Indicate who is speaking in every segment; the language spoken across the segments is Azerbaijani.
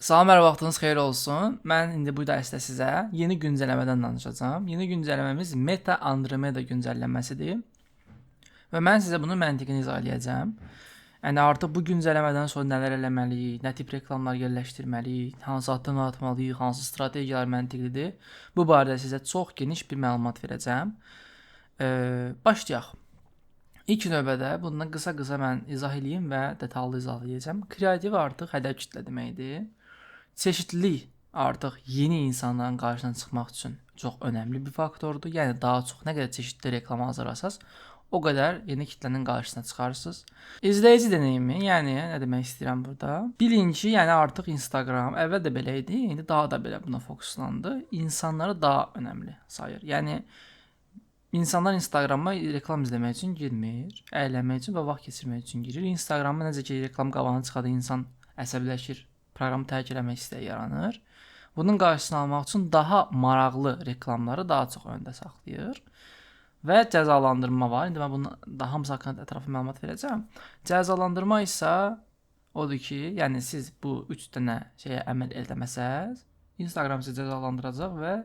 Speaker 1: Salam, hər vaxtınız xeyir olsun. Mən indi bu dərsdə sizə yeni güncəlləmədən danışacağam. Yeni güncəlləməmiz Meta Andromeda güncəlləməsidir və mən sizə bunun məntiqini izah edəcəm. Yəni artıq bu güncəlləmədən sonra nələr eləməliyik, nə tip reklamlar yerləşdirməliyik, hansı addımlar atmalıyıq, hansı strategiyalar məntiqlidir. Bu barədə sizə çox geniş bir məlumat verəcəm. Başlayaq. İlk növbədə bundan qısa-qısa mən izah edeyim və detallı izahlayacağam. Kreativ artıq hədəf kitlə deməkdir. Çeşidlilik artıq yeni insanların qarşısına çıxmaq üçün çox önəmli bir faktordur. Yəni daha çox nə qədər çeşidli reklam hazırlasanız, o qədər yeni kitlənin qarşısına çıxarsınız. İzləyici deneyimi, yəni nə demək istəyirəm burada? Bilin ki, yəni artıq Instagram əvvəl də belə idi, indi daha da belə buna fokuslandı. İnsanları daha önəmli sayır. Yəni İnsanlar Instagrama reklam izləmək üçün girmir, əylənmək üçün və vaxt keçirmək üçün girir. Instagrama necə ki reklam qabağına çıxanda insan əsəbləşir, proqramı tərk eləmək istəyi yaranır. Bunun qarşısını almaq üçün daha maraqlı reklamları daha çox öndə saxlayır. Və cəzalandırma var. İndi mən bunun daha hamısı haqqında ətraflı məlumat verəcəm. Cəzalandırma isə odur ki, yəni siz bu 3 dənə şeyə əməl etməsəz, Instagram sizi cəzalandıracaq və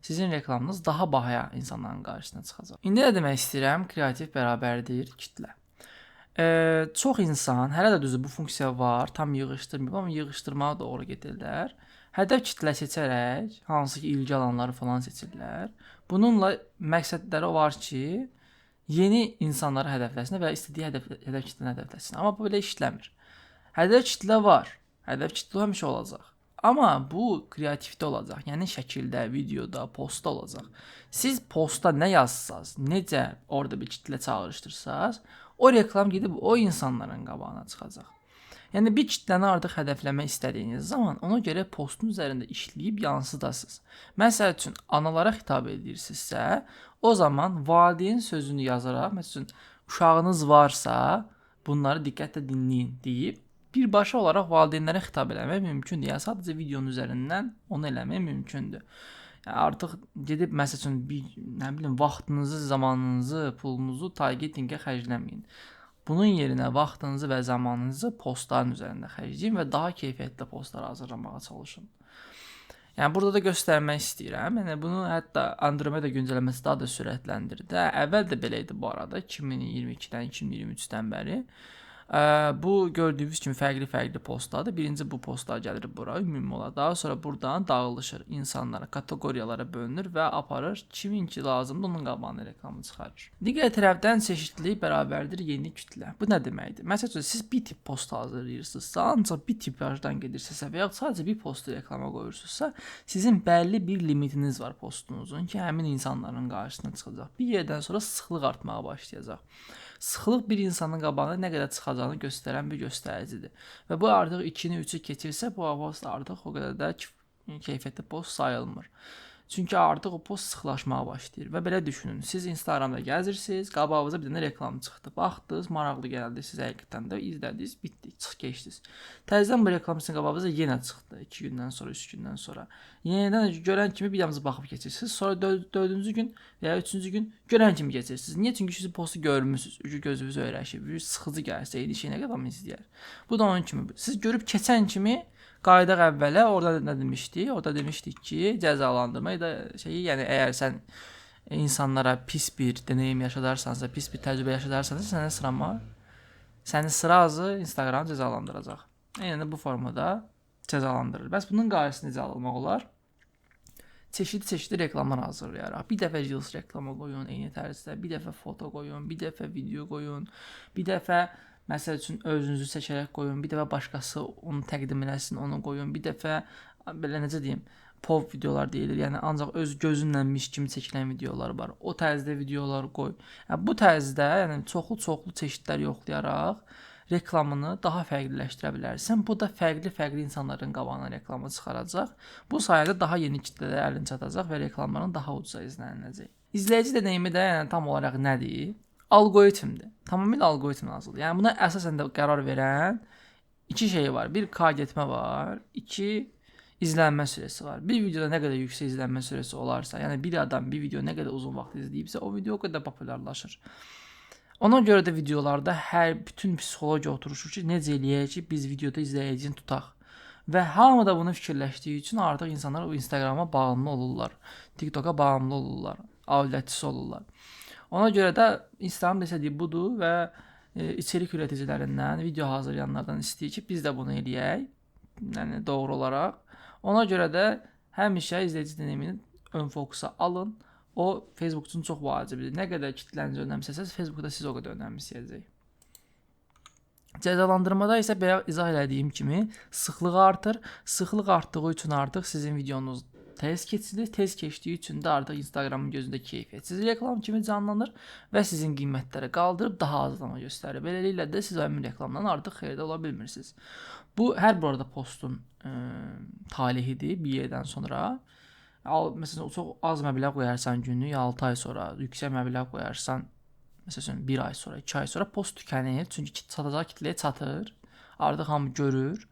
Speaker 1: sizin reklamınız daha bahaya insanların qarşısına çıxacaq. İndi nə demək istəyirəm? Kreativ bərabərdir kitlə. Çox insan, hələ də düzü bu funksiya var, tam yığışdırmır, amma yığışdırmağa doğru gedirlər. Hədəf kitlə seçərək, hansı ki ilgi alanları falan seçirlər. Bununla məqsədləri var ki, yeni insanları hədəfləsin və istədiyi hədəf kitləni hədəfləsin. Amma bu belə işləmir. Hədəf kitlə var. Hədəf kitlə həmişə olacaq. Amma bu kreativdə olacaq. Yəni şəkildə, videoda, postda olacaq. Siz postda nə yazsaz, necə orada bir kitlə çağırışdırsanız, o reklam gedib o insanların qabağına çıxacaq. Yəni bir kitləni artıq hədəfləmək istədiyiniz zaman ona görə postun üzərində işləyib yansıdasınız. Məsəl üçün analara xitab edirsinizsə, o zaman valideyn sözünü yazaraq, məsələn, uşağınız varsa, bunları diqqətlə dinləyin deyib birbaşa olaraq valideynlərə xitab eləmək mümkündür. Yəni sadəcə videonun üzərindən onu eləmək mümkündür. Yəni artıq gedib məsəl üçün bir nə bilim vaxtınızı, zamanınızı, pulunuzu targetinqə xərcləməyin. Bunun yerinə vaxtınızı və zamanınızı postların üzərində xərcləyin və daha keyfiyyətli postlar hazırlamağa çalışın. Yəni burada da göstərmək istəyirəm. Yəni bunu hətta Andromeda güncəlləməsi daha da sürətləndirdi. Əvvəl də belə idi bu arada 2022-dən 2023-dən bəri. Bu gördüyünüz kimi fərqli postlardır. Birinci bu postlar gəlir bura ümumi olaraq. Daha sonra buradan dağılışır. İnsanlara, kateqoriyalara bölünür və aparır. Kimin ki lazımdır onun qabağına reklamı çıxarır. Digər tərəfdən çeşidlilik bərabərdir yeni kütlə. Bu nə deməkdir? Məsələn, siz bir tip post hazırlayırsınızsa, ancaq bir tipajdan gedirsinizsə və ya sadəcə bir postu reklama qoyursunuzsa, sizin bəlli bir limitiniz var postunuzun ki, həmin insanların qarşısına çıxacaq. Bir yerdən sonra sıxlıq artmağa başlayacaq. Sıxlıq bir insanın qabağına nə qədər çıxacağını göstərən bir göstəricidir. Və bu artıq 2-ni 3-ü keçirsə, bu post artıq o qədər də keyfiyyətli post sayılmır. Çünki artıq o post sıxlaşmağa başlayır. Və belə düşünün, siz Instagramda gəzirsiniz, qabağınıza bir dənə reklam çıxdı. Baxdınız, maraqlı gəldi, siz həqiqətən də izlədiniz, bitdi, çıx keçdiniz. Təzədən bu reklam sizin qabağınıza yenə çıxdı 2 gündən sonra, 3 gündən sonra. Yenidən görən kimi bir yanınıza baxıb keçirsiniz. Sonra 4-cü gün və ya 3-cü gün görən kimi keçirsiniz. Niyə? Çünki siz postu görmüsüz, gözünüz öyrəşib, sıxıcı gəlsə, eyni şeyə qədər izləyər. Bu da onun kimi. Siz görüb keçən kimi qaydaq əvvələ orada nə demişdik? Orada demişdik ki, cəzalandırma ya da şeyi, yəni əgər sən insanlara pis bir deneyim yaşadarsansa, pis bir təcrübə yaşadarsansa, səni sırazı Instagram cəzalandıracaq. Yəni bu formada cəzalandırır. Bəs bunun qarşısını necə almaq olar? Çeşidli reklamlar hazırlayaraq. Bir dəfə Reels reklamı qoyun eyni tərzdə, bir dəfə foto qoyun, bir dəfə video qoyun, bir dəfə məsəl üçün özünüzü seçərək qoyun, bir dəfə başqası onu təqdim eləsin, onu qoyun, bir dəfə belə necə deyim, POV videolar deyilir. Yəni ancaq öz gözünlənmiş kimi çəkilən videolar var. O tərzdə videolar qoy. Yəni bu tərzdə, yəni çoxlu çeşidlər yoxlayaraq reklamını daha fərqliləşdirə bilərsən. Bu da fərqli insanların qabağına reklamı çıxaracaq. Bu sayədə daha yeni kitlələrə əlin çatacaq və reklamların daha ucuza izləniləcək. İzləyici deneyimi də yəni tam olaraq nədir? Alqoritmdir. Tamamilə alqoritm hazırdır. Yəni buna əsasən də qərar verən iki şey var. Bir targetmə var, iki izlənmə sürəsi var. Bir videoda nə qədər yüksək izlənmə sürəsi olarsa, yəni bir adam bir video nə qədər uzun vaxt izləyibsə, o video o qədər populyarlaşır. Ona görə də videolarda bütün psixologiya oturuşur ki, necə eləyək ki, biz videoda izləyicini tutaq. Və hamı da bunu fikirləşdiyi üçün artıq insanlar o Instagrama bağımlı olurlar. TikToka bağımlı olurlar. Avlətçisi olurlar. Ona görə də Instagram desədiyi budur və içerik üreticilərindən, video hazırlayanlardan istəyir ki, biz də bunu eləyək. Yəni doğru olaraq. Ona görə də həmişə izləyici deneyimini ön fokusa alın. O Facebook üçün çox vacibdir. Nə qədər kitlənici önəmsəsəz, Facebookda siz o qədər önəmsəyəcək. Cəzalandırmada isə bayaq izah elədiyim kimi sıxlıq artır. Sıxlıq artdığı üçün artıq sizin videonuz tez keçilir. Tez keçdiyi üçün də artıq Instagramın gözündə keyfiyyətsiz reklam kimi canlanır və sizin qiymətləri qaldırıb daha az adama göstərir. Beləliklə də siz həmin reklamdan artıq xeyirdə ola bilmirsiniz. Bu hər bir arada postun talihidir bir yerdən sonra. Məsələn, çox az məbləğ qoyarsan günlük, 6 ay sonra, yüksək məbləğ qoyarsan, məsələn 1 ay sonra, 2 ay sonra post tükənir. Çünki çatacaq kitləyə çatır. Artıq hamı görür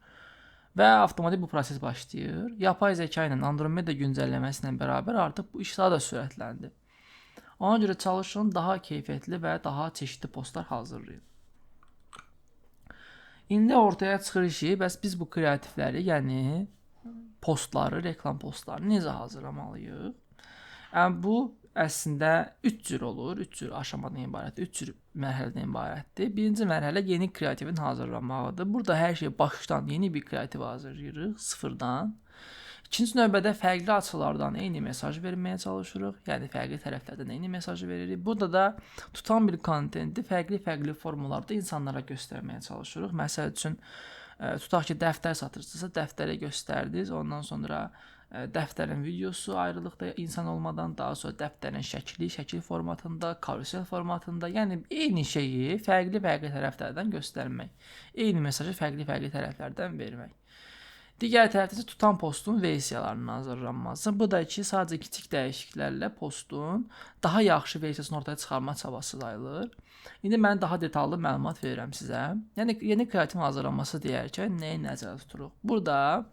Speaker 1: və avtomatik bu proses başlayır. Yapay zəka ilə Andromeda güncəlləməsi ilə bərabər artıq bu iş daha da sürətləndi. Ona görə çalışın daha keyfiyyətli və daha çeşidli postlar hazırlayın. İndi ortaya çıxır ki, bəs biz bu kreativləri, yəni postları, reklam postlarını necə hazırlamalıyıq? Yəni bu əslində 3 cür olur, 3 cür aşamadan ibarətdir, 3 cür mərhələdən ibarətdir. Birinci mərhələ yeni kreativin hazırlanmağıdır. Burada hər şey başdan yeni bir kreativ hazırlayırıq, sıfırdan. İkinci növbədə fərqli açılardan eyni mesaj verməyə çalışırıq. Yəni fərqli tərəflərdən eyni mesajı veririk. Burada da tutan bir kontenti fərqli formalarda insanlara göstərməyə çalışırıq. Məsəl üçün tutaq ki, dəftər satırsınızsa, dəftəri göstərdiniz. Ondan sonra dəftərin videosu ayrılıqda insan olmadan, daha sonra dəftərin şəkil formatında, karusel formatında, yəni eyni şeyi fərqli tərəflərdən göstərmək. Eyni mesajı fərqli tərəflərdən vermək. Digər tərəfdə isə tutan postun versiyalarının hazırlanması. Bu da ki, sadəcə kiçik dəyişikliklərlə postun daha yaxşı versiyasını ortaya çıxarma çabası sayılır. İndi mən daha detallı məlumat verirəm sizə. Yəni yeni kreativ hazırlanması deyərkən nəyi nəzərdə tuturuq? Burada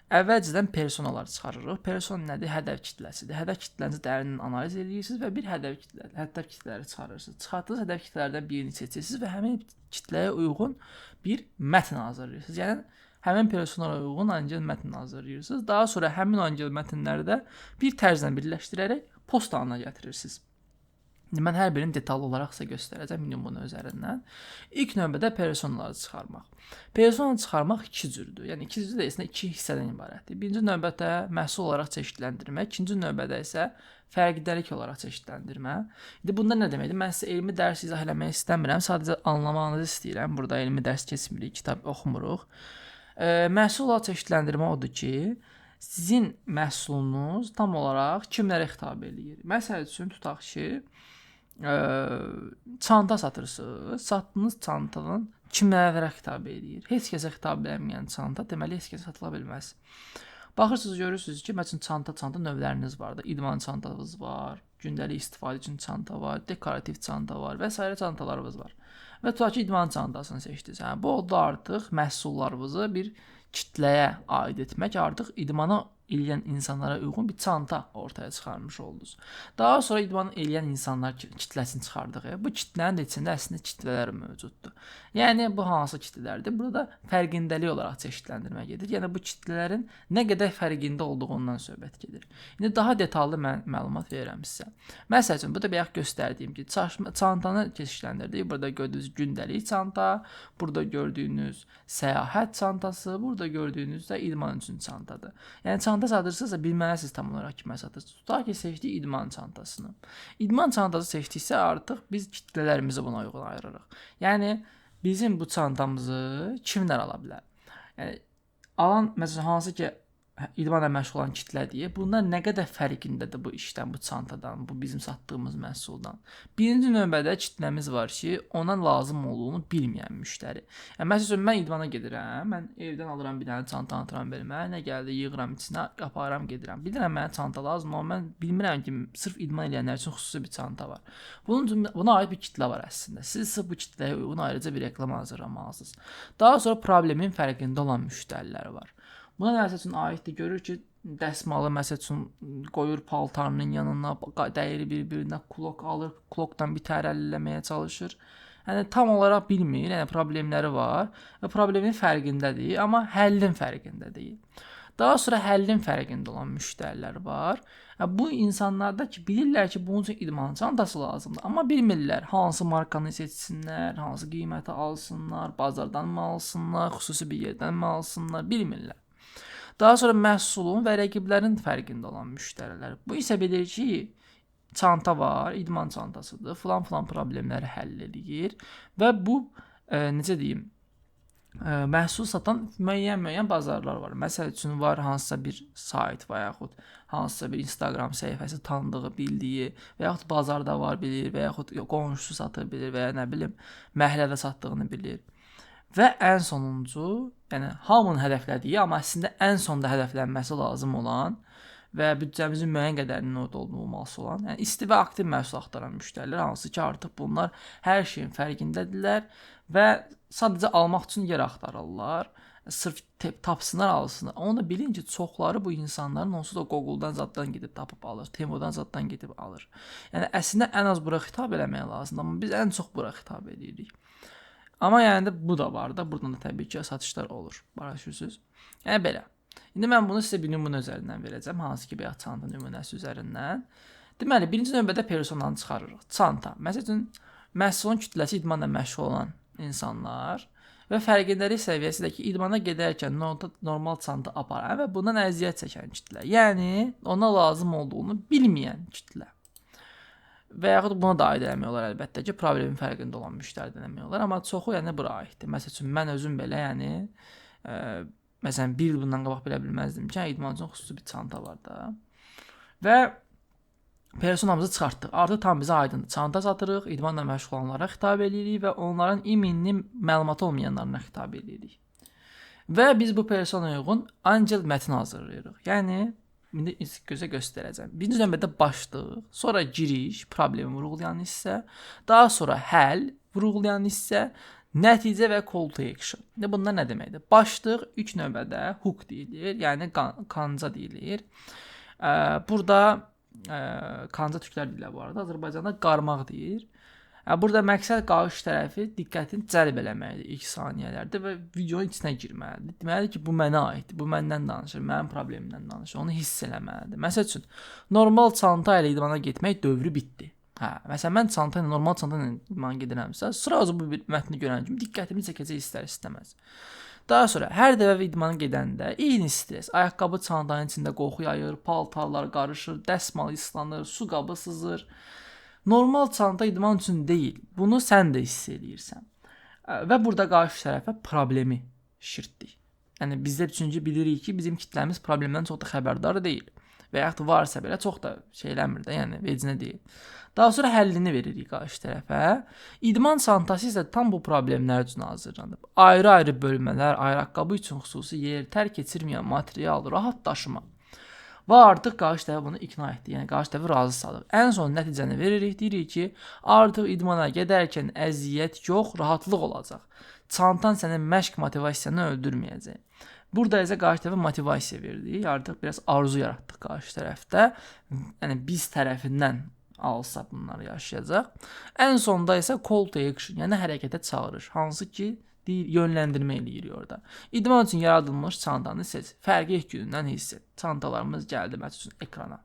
Speaker 1: əvvəlcədən personalar çıxarırıq. Persona nədir? Hədəf kitləsidir. Hədəf kitlənizi dərindən analiz edirsiniz və bir hədəf kitlələri çıxarırsınız. Çıxardığınız hədəf kitlələrdən birini seçirsiniz və həmin kitləyə uyğun bir mətn hazırlayırsınız. Yəni həmin personaya uyğun angel mətn hazırlayırsınız. Daha sonra həmin angel mətnləri də bir tərzlə birləşdirərək post halına gətirirsiniz. Mən hər birini detallı olaraq sizə göstərəcəm bunun üzərindən. İlk növbədə personaları çıxarmaq. Persona çıxarmaq iki cürdür. Yəni iki cür də 2 hissədən ibarətdir. Birinci növbədə məhsul olaraq çeşidləndirmə, ikinci növbədə isə fərqlilik olaraq çeşidləndirmə. İndi bunda nə deməkdir? Mən sizə elmi dərs izah eləmək istəmirəm, sadəcə anlamağınızı istəyirəm. Burada elmi dərs keçmirik, kitab oxumuruq. Məhsul olaraq çeşidləndirmə odur ki, sizin məhsulunuz tam olaraq kimlərə xitab eləyir? Məsəl üçün tutaq ki, çanta satırsınız. Satdığınız çantanın kimlərə xitab eləyir? Heç kəsə xitab eləməyən çanta deməli heç kəsə satıla bilməz. Baxırsınız, görürsünüz ki, məsələn çanta növləriniz var da. İdman çantanız var, gündəlik istifadə üçün çanta var, dekorativ çanta var və s. çantalarımız var. Və tutaq ki, idman çantasını seçdiniz. Bu oldu artıq məhsullarınızı bir kitləyə aid etmək, artıq idmana eləyən insanlara uyğun bir çanta ortaya çıxarmış oldunuz. Daha sonra idman eləyən insanlar kitləsini çıxardıq. Bu kitlənin də içində əslində kitlələr mövcuddur. Yəni bu hansı kitlələrdir? Burada fərqindəlik olaraq çeşidləndirmə gedir. Yəni bu kitlələrin nə qədər fərqində olduğundan söhbət gedir. İndi daha detallı məlumat verirəm sizə. Məsəl üçün, bu da bayaq göstərdiyim ki, çantanı çeşidləndirdik. Burada gördüyünüz gündəlik çanta, burada gördüyünüz səyahət çantası, burada gördüyünüz də idman üçün çantadır. Yəni çanta satırsınızsa bilməlisiniz tam olaraq kimə satırsınız. Tutaq ki, seçdik idman çantasını. İdman çantası seçdiksə artıq biz kitlələrimizi buna uyğun ayırırıq. Yəni bizim bu çantamızı kimlər ala bilər? Yəni alan məsələn hansı ki idmanla məşğul olan kitlədir. Bunlar nə qədər fərqindədir bu işdən, bu çantadan, bu bizim satdığımız məhsuldan. Birinci növbədə kitləmiz var ki, ona lazım olduğunu bilməyən müştəri. Yəni məsələn mən idmana gedirəm, mən evdən alıram bir dənə çanta atıram belimə, nə gəldi yığıram içinə, aparıram gedirəm. Bilirəm mənə çanta lazımdır, amma mən bilmirəm ki, sırf idman edənlər üçün xüsusi bir çanta var. Buna aid bir kitlə var əslində. Siz bu kitləyə uyğun ayrıca bir reklam hazırlamalısınız. Daha sonra problemin fərqində olan müştərilər var. Buna məsəl üçün aiddir, görür ki, dəsmalı məsəl üçün qoyur paltarının yanına, dəyiri bir-birinə klok alır, klokdan bir tərəlləməyə çalışır. Yəni tam olaraq bilmir, yəni problemləri var və problemin fərqindədir, amma həllin fərqində deyil. Daha sonra həllin fərqində olan müştərilər var. Bu insanlarda ki, bilirlər ki, bunun üçün idman çantası lazımdır, amma bilmirlər hansı markanı seçsinlər, hansı qiyməti alsınlar, bazardan mı alsınlar, xüsusi bir yerdən mi alsınlar, bilmirlər. Daha sonra məhsulun və rəqiblərin fərqində olan müştərilər. Bu isə bilir ki, çanta var, idman çantasıdır, filan problemləri həll edir və bu necə deyim, məhsul satan müəyyən bazarlar var. Məsəl üçün var hansısa bir sayt və yaxud hansısa bir Instagram səhifəsi tanıdığı, bildiyi və yaxud bazarda var bilir və yaxud qonşusu satır bilir və ya nə bilim məhəllədə satdığını bilir. Və ən sonuncu, yəni hamının hədəflədiyi, amma əslində ən sonda hədəflənməsi lazım olan və büdcəmizin müəyyən qədərinin orada olması olan, yəni isti və aktiv məhsul axtaran müştərilər, hansı ki artıq bunlar hər şeyin fərqindədirlər və sadəcə almaq üçün yer axtarırlar. Sırf tapsınlar, alsınlar. Onu da bilin ki, çoxları bu insanların onsuz da Google-dan zaddan gedib tapıb alır, Temudan zaddan gedib alır. Yəni əslində ən az bura xitab eləmək lazımdır, amma biz ən çox bura xitab edirik. Amma yəni də bu da var da, buradan da təbii ki, satışlar olur. Başa-düşürsüz? Yəni belə. İndi mən bunu sizə bir nümunə üzərindən verəcəm, hansı ki, bəyək çanta nümunəsi üzərindən. Deməli, birinci növbədə personanı çıxarırıq. Çanta. Məsələn, məhsulun kütləsi idmanla məşğul olan insanlar və fərqindəlik səviyyəsi də ki, idmana gedərkən normal çanta aparan və bundan əziyyət çəkən kütlə. Yəni, ona lazım olduğunu bilməyən kütlə. Və yaxud buna da aid eləmək olar əlbəttə ki, problemin fərqində olan müştəri demək olar, amma çoxu yəni bura aiddir. Məsəl üçün, mən özüm belə, yəni, məsələn, bir il bundan qabaq bilə bilməzdim ki, idman üçün xüsusi bir çanta var da. Və personamızı çıxartdıq. Artıq tam bizə aydındır. Çanta satırıq, idmanla məşğul olanlara xitab edirik və onların iminli məlumatı olmayanlarına xitab edirik. Və biz bu personaya uyğun Angel mətn hazırlayırıq. Yəni, indi gözə göstərəcəm. Birinci növbədə başlıq, sonra giriş, problemi vurğulayan hissə, daha sonra həll, vurğulayan hissə, nəticə və call to action. Bunlar nə deməkdir? Başlıq ilk növbədə hook deyilir, yəni kanca deyilir. Burada kanca türklər deyirlər bu arada, Azərbaycanda qarmaq deyir. Burada məqsəd qarşı tərəfi diqqətini cəlb eləməkdir ilk saniyələrdə və videonun içinə girməlidir. Deməlidir ki, bu mənə aiddir, bu məndən danışır, mənim problemimdən danışır, onu hiss eləməlidir. Məsəl üçün, normal çanta ilə idmana getmək dövrü bitdi. Məsələn, mən çanta ilə, normal çanta ilə idmana gedirəmsə, sırası bu mətni görən kimi diqqətimi çəkəcək istər-istəməz. Daha sonra, hər dəfə idmana gedəndə eyni stres, ayaqqabı çantanın içində qoxu yayır, paltarlar qarışır, dəsmal islanır, su qabı sızır. Normal çanta idman üçün deyil. Bunu sən də hiss eləyirsən. Və burada qarşı tərəfə problemi şirtdik. Yəni bizdə çünki bilirik ki, bizim kitləmiz problemdən çox da xəbərdar deyil. Və yaxud varsa belə çox da şeyləmir də, yəni vecinə deyil. Daha sonra həllini veririk qarşı tərəfə. İdman çantası isə tam bu problemlər üçün hazırlanıb. Ayrı-ayrı bölmələr, ayaqqabı üçün xüsusi yer, tərk keçirməyən material, rahat daşıma. Və artıq qarşı tərəf bunu ikna etdi. Yəni qarşı tərəfi razı salıb. Ən son nəticəni veririk, deyirik ki, artıq idmana gedərkən əziyyət yox, rahatlıq olacaq. Çantan sənin məşq motivasiyanı öldürməyəcək. Burada isə qarşı tərəfə motivasiya verdik. Artıq biraz arzu yaratdıq qarşı tərəfdə. Yəni biz tərəfindən alsa bunları yaşayacaq. Ən sonda isə call to action, yəni hərəkətə çağırır. Hansı ki, yönləndirmə eləyir orada. İdman üçün yaradılmış çantanı seç. Fərqi ilk günündən hiss et. Çantalarımız gəldi məsələn ekrana.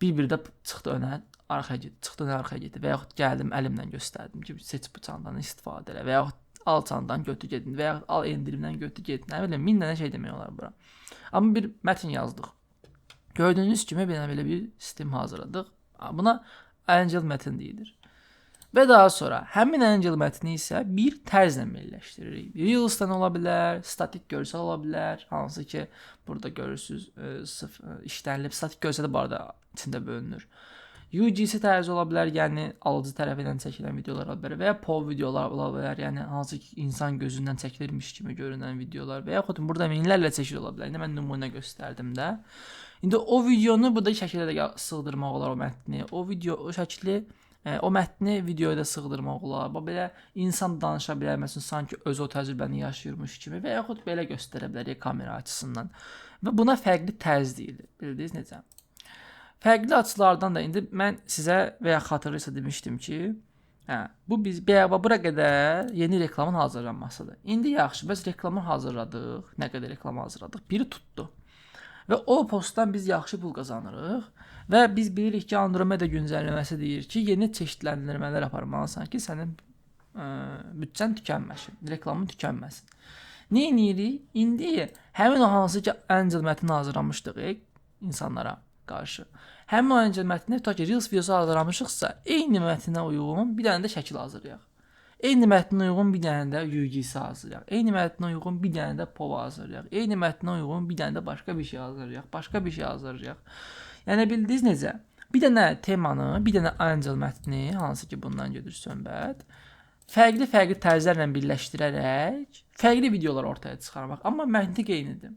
Speaker 1: Bir də çıxdı önə, arxaya getdi. Çıxdı önə, arxaya getdi. Və yaxud gəldim əlimlə göstərdim ki, seç bu çantanı istifadə elə. Və yaxud al çantanı götür gedin. Və yaxud al endirimdən götür gedin. Nə bilim, 1000 dənə şey demək olar bura. Amma bir mətn yazdıq. Gördüyünüz kimi belə bir sistem hazırladıq. Buna Angel mətn deyilir. Və daha sonra həmin Angel mətni isə bir tərzlə birləşdiririk. Reels'dan ola bilər, statik görsel ola bilər. Hansı ki, burada görürsünüz, işlənilib. Statik görsel də bu arada içində bölünür. UGC tərzi ola bilər, yəni alıcı tərəfindən çəkilən videolar ola bilər və ya POV videolar ola bilər, yəni hansı ki, insan gözündən çəkilirmiş kimi görünən videolar və yaxud burada minlərlə çəkil ola bilər. İndi mən nümunə göstərdim də. İndi o videonu burada şəkildə də sığdırmaq olar o mətni. O şəkli o mətni videoya da sığdırmaq olar. Belə insan danışa bilər, məsələn, sanki öz o təcrübəni yaşayırmış kimi və yaxud belə göstərə bilər kamera açısından. Və buna fərqli tərz deyilir. Bildiniz necə? Fərqli açılardan da indi mən sizə və ya xatırlayırsa demişdim ki, Hə, bu biz bura qədər yeni reklamın hazırlanmasıdır. İndi yaxşı, bəs reklamı hazırladıq. Nə qədər reklam hazırladıq? Biri tutdu. Və o postdan biz yaxşı pul qazanırıq və biz bilirik ki, Andromeda güncəlləməsi deyir ki, yeni çeşidləndirmələr aparmalısan ki, sənin büdcən tükənməsin, reklamın tükənməsin. Nə edirik? İndi həmin o hansı ki Angel mətni hazırlamışdıq insanlara qarşı. Həmin o Angel mətni tutaq ki Reels videosu hazırlamışıqsa, eyni mətnə uyğun bir dənə də şəkil hazırlayaq. Eyni mətnə uyğun bir dənə də UGC hazırlayaq. Eyni mətnə uyğun bir dənə də POV hazırlayaq. Eyni mətnə uyğun bir dənə də başqa bir şey hazırlayaq. Başqa bir şey hazırlayaq. Yəni bildiniz necə? Bir dənə temanı, bir dənə Angel mətni, hansı ki bundan gedir söhbət, fərqli tərzlərlə birləşdirərək fərqli videolar ortaya çıxarmaq, amma məntiq eynidir.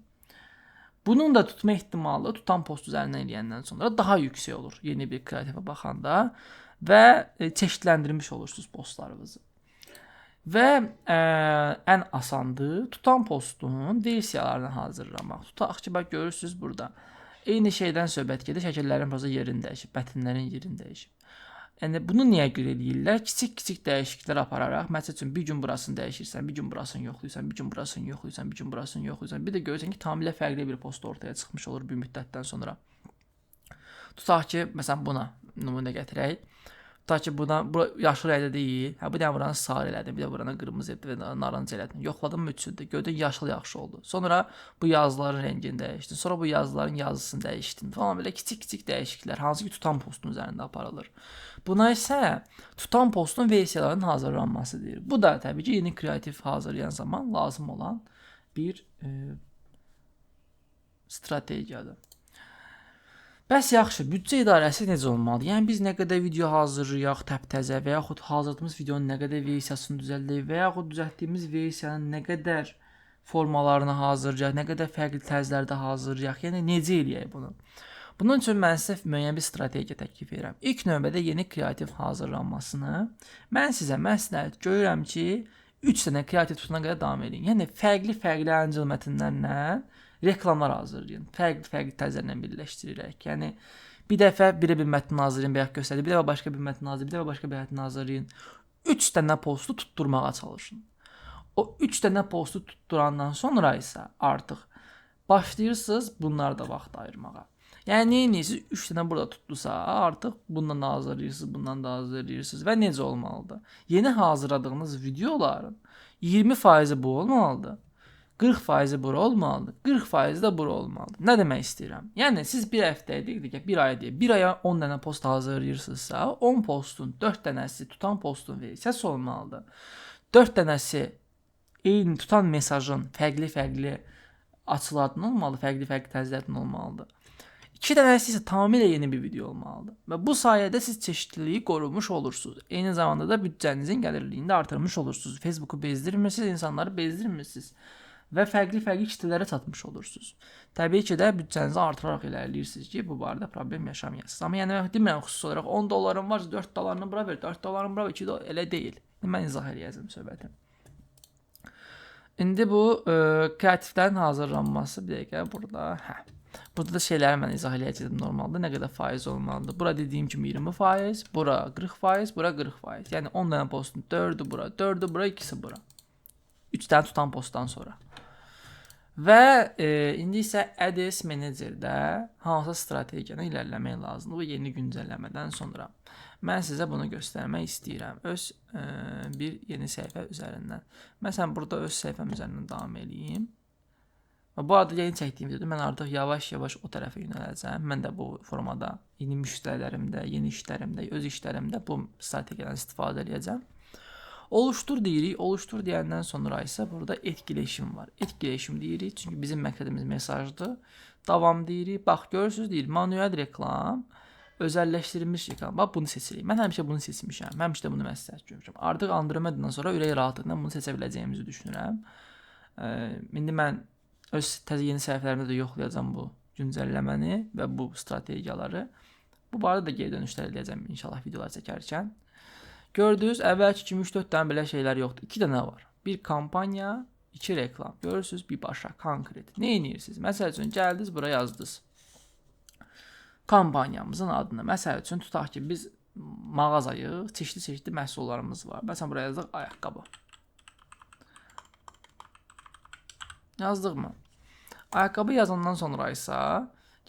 Speaker 1: Bunun da tutma ehtimalı tutan post üzərindən eləyəndən sonra daha yüksək olur yeni bir kreativə baxanda və çeşidləndirmiş olursunuz postlarınızı. Və ən asandır tutan postun versiyalarını hazırlamaq. Tutaq ki, bax görürsüz burada. Eyni şeydən söhbət gedir, şəkillərin proza yerini dəyişib, mətnlərin yerini dəyişib. Yəni bunu niyə görə eləyirlər? Kiçik dəyişikliklər apararaq, məsəl üçün bir gün burasını dəyişirsən, bir gün burasını yoxlayırsan, bir gün burasını yoxlayırsan, bir gün burasını yoxlayırsan, bir də görürsən ki, tamamilə fərqli bir post ortaya çıxmış olur bir müddətdən sonra. Tutaq ki, məsələn buna nümunə gətirək. Tutaq ki, bura yaşıl rəngdə deyil. Hə, bu da buranı sarı elədim, bir də buranı qırmızı və narıncı elədim. Yoxladım üçündür. Gördün yaşıl yaxşı oldu. Sonra bu yazıların rəngini dəyişdin. Sonra bu yazıların yazısını dəyişdin. Falan belə kiçik dəyişikliklər, hansı ki tutan postun üzərində aparılır. Buna isə tutan postun versiyalarının hazırlanması deyilir. Bu da təbii ki, yeni kreativ hazırlayan zaman lazım olan bir strategiyadır. Bəs yaxşı, büdcə idarəsi necə olmalı? Yəni biz nə qədər video hazırlayaq təptəzə və yaxud hazırladığımız videonun nə qədər versiyasını düzəldək və yaxud düzəltdiyimiz versiyanın nə qədər formalarını hazırlayaq, nə qədər fərqli tərzlərdə hazırlayaq, yəni necə eləyək bunu? Bunun üçün mən sizə müəyyən bir strategiya təklif edirəm. İlk növbədə yeni kreativ hazırlanmasını mən sizə məsləhət görürəm ki, 3 dənə kreativ tutana qədər davam edin. Yəni fərqli Angel mətnlərlə reklamlar hazırlayın. Fərqli tərzlərlə birləşdirərək. Yəni bir dəfə bir mətn hazırlayın, bayaq göstərdim. Bir dəfə başqa bir mətn hazırlayın, bir dəfə başqa bir mətn hazırlayın. 3 dənə postu tutturmağa çalışın. O 3 dənə postu tutturandan sonra isə artıq başlayırsınız bunlara da vaxt ayırmağa. Yəni neyinirsiniz? 3 dənə burada tutdusa, artıq bundan da hazırlayırsınız, bundan da hazırlayırsınız və necə olmalıdır? Yeni hazırladığınız videoların 20% bu olmalıdır. 40% bura olmalıdır. 40% də bura olmalıdır. Nə demək istəyirəm? Yəni siz bir həftəyə deyək ki, bir ay deyək, bir aya 10 dənə post hazırlayırsınızsa, 10 postun 4 dənəsi tutan postun versiyası olmalıdır. 4 dənəsi eyni tutan mesajın fərqli açılardan olmalı, fərqli tərzlərdən olmalıdır. 2 dənəsi isə tamamilə yeni bir video olmalıdır. Və bu sayədə siz çeşidliliyi qorumuş olursunuz. Eyni zamanda da büdcənizin gəlirliyini də artırmış olursunuz. Facebooku bezdirmirsiniz, insanları bezdirmirsiniz və fərqli kitlələrə çatmış olursunuz. Təbii ki də büdcənizi artıraraq irəliləyirsiniz ki, bu barədə problem yaşamayasınız. Amma yəni demirəm xüsusi olaraq 10 dollarım var, 4 dollarını bura ver, 4 dollarını bura ver, 2 dollar elə deyil. Mən izah edəcəm söhbəti. İndi bu kreativlərin hazırlanması bir dəqiqə burada. Burada da şeyləri mən izah edəcəm normalda. Nə qədər faiz olmalıdır? Bura dediyim kimi 20%, bura 40%, bura 40%. Yəni 10 dənə postun 4'ü bura, 4'ü bura, 2'si bura. 3 dənə tutan postdan sonra. Və indi isə Ads Manager-də hansı strategiyanı irəliləmək lazımdır bu yeni güncəlləmədən sonra. Mən sizə bunu göstərmək istəyirəm. Öz bir yeni səhifə üzərindən. Məsələn, burada öz səhifəm üzərindən davam edeyim. Bu arada yeni çəkdiyim videoda mən artıq yavaş-yavaş o tərəfə yönələcəm. Mən də bu formada yeni müştərilərimdə, yeni işlərimdə, öz işlərimdə bu strategiyadan istifadə edəcəm. Oluştur deyirik. Oluştur deyəndən sonra isə burada etkiləşim var. Etkiləşim deyirik. Çünki bizim məqsədimiz mesajdır. Davam deyirik. Bax, görürsünüz deyir. Manuel reklam, özəlləşdirilmiş reklam. Bax, bunu seçirik. Mən həmişə bunu seçmişəm. Həmişə də bunu məsləhət görmüşəm. Artıq Andromedadan sonra ürək rahatlığıyla bunu seçə biləcəyimizi düşünürəm. İndi mən öz təzə yeni səhifələrimdə də yoxlayacağam bu güncəlləməni və bu strategiyaları. Bu barədə də geri dönüşlər edəcəm inşallah videolar çəkərkən. Gördünüz, əvvəlki kimi 3-4 dənə belə şeylər yoxdur. 2 dənə var. Bir kampanya, 2 reklam. Görürsünüz, bir başa, konkret. Nə edirsiniz? Məsəl üçün, gəldiniz, bura yazdınız. Kampanyamızın adını. Məsəl üçün, tutaq ki, biz mağazayıq, çeşitli məhsullarımız var. Məsələn, buraya yazdıq ayaqqabı. Yazdıq mı? Ayaqqabı yazandan sonra isə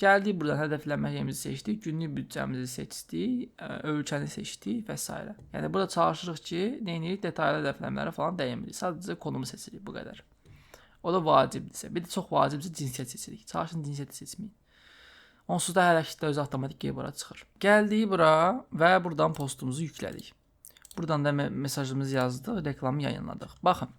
Speaker 1: gəldik buradan hədəflənmə yerimizi seçdik, günlük büdcəmizi seçdik, ölkəni seçdik və s. Yəni burada çalışırıq ki, nəyirik? Detallı hədəfləmələri falan dəyinmirik. Sadəcə konumu seçirik, bu qədər. O da vacibdirsə. Bir də çox vacibdirsə cinsiyyət seçirik. Çalışın cinsiyyəti seçməyin. Onsuz da hərəkətdə özü avtomatik qeyb bura çıxır. Gəldik bura və buradan postumuzu yüklədik. Buradan da mesajımızı yazdıq, reklamı yayınladıq. Baxın,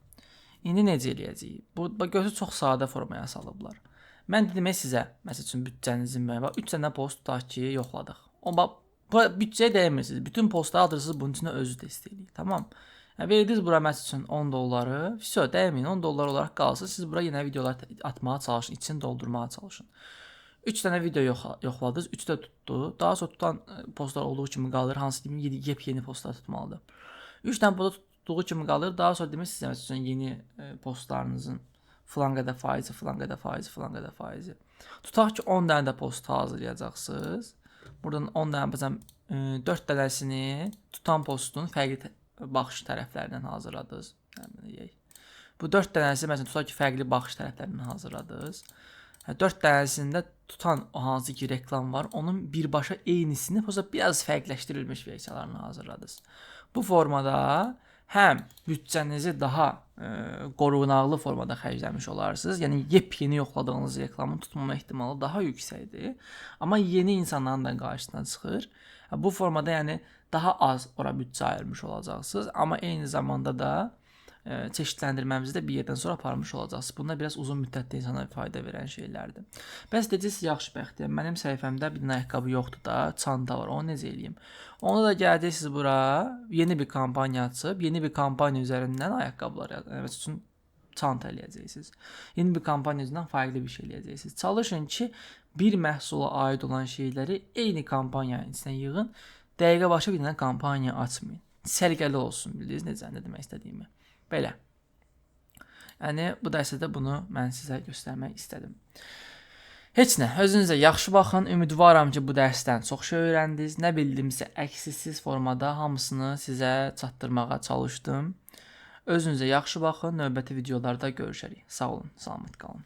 Speaker 1: indi necə eləyəcəyik? Bu gözü çox sadə formaya salıblar. Mən dedim sizə, məsəl üçün büdcənizin var. 3 dənə post tutaq ki, yoxladıq. Bu büdcəyə dəymirsiniz. Bütün postları alırsınız, bunun üçün özü test eləyin. Tamam? Yəni verdiniz bura məsəl üçün 10 dolları, vəsə dəyməyin, 10 dollar olaraq qalsın. Siz bura yenə videolar atmağa çalışın, içini doldurmağa çalışın. 3 dənə video yoxladınız, 3 də tutdu. Daha sonra tutan postlar olduğu kimi qalır, hansı dedim, yeni postlar tutmalıdır. 3 dənə posta tutduğu kimi qalır. Daha sonra demək sizə məsəl üçün yeni postlarınızın filan qədər faizi, filan qədər faizi, filan qədər faizi. Tutaq ki, 10 dənə də post hazırlayacaqsınız. Buradan 10 dənə məsələn 4 dənəsini tutan postun fərqli baxış tərəflərindən hazırladınız. Bu 4 dənəsi məsələn tutaq ki, fərqli baxış tərəflərindən hazırladınız. 4 dənəsində tutan o hansı ki reklam var, onun birbaşa eynisini biraz fərqləşdirilmiş versiyalarını hazırladınız. Bu formada həm büdcənizi daha qorunaqlı formada xərcləmiş olarsınız. Yəni yepyeni yoxladığınız reklamın tutmama ehtimalı daha yüksəkdir. Amma yeni insanların da qarşısına çıxır. Bu formada yəni daha az ora büdcə ayırmış olacaqsınız. Amma eyni zamanda da çeşidləndirməmizi də bir yerdən sonra aparmış olacaqsınız. Bunlar biraz uzun müddətdə insana fayda verən şeylərdir. Bəs dediniz, yaxşı bəxtiyəm. Mənim səhifəmdə bir dənə ayaqqabı yoxdur da, çanta var. Onu necə eləyim? Onu da gələcəksiniz bura, yeni bir kampaniya açıb, yeni bir kampaniya üzərindən ayaqqabılar, məsəl üçün çanta eləyəcəksiniz. Yeni bir kampaniya üzərindən fərqli bir şey eləyəcəksiniz. Çalışın ki, bir məhsula aid olan şeyləri eyni kampaniyanın içinə yığın. Dəqiqə başı bir dənə kampaniya açmayın. Səliqəli olsun, bildiniz necə nə demək istədiyimi. Belə. Yəni bu dərsdə bunu mən sizə göstərmək istədim. Heç nə, özünüzə yaxşı baxın. Ümidvaram ki, bu dərsdən çox şey öyrəndiniz. Nə bildimsə əksiksiz formada hamısını sizə çatdırmağa çalışdım. Özünüzə yaxşı baxın. Növbəti videolarda görüşərik. Sağ olun, salamat qalın.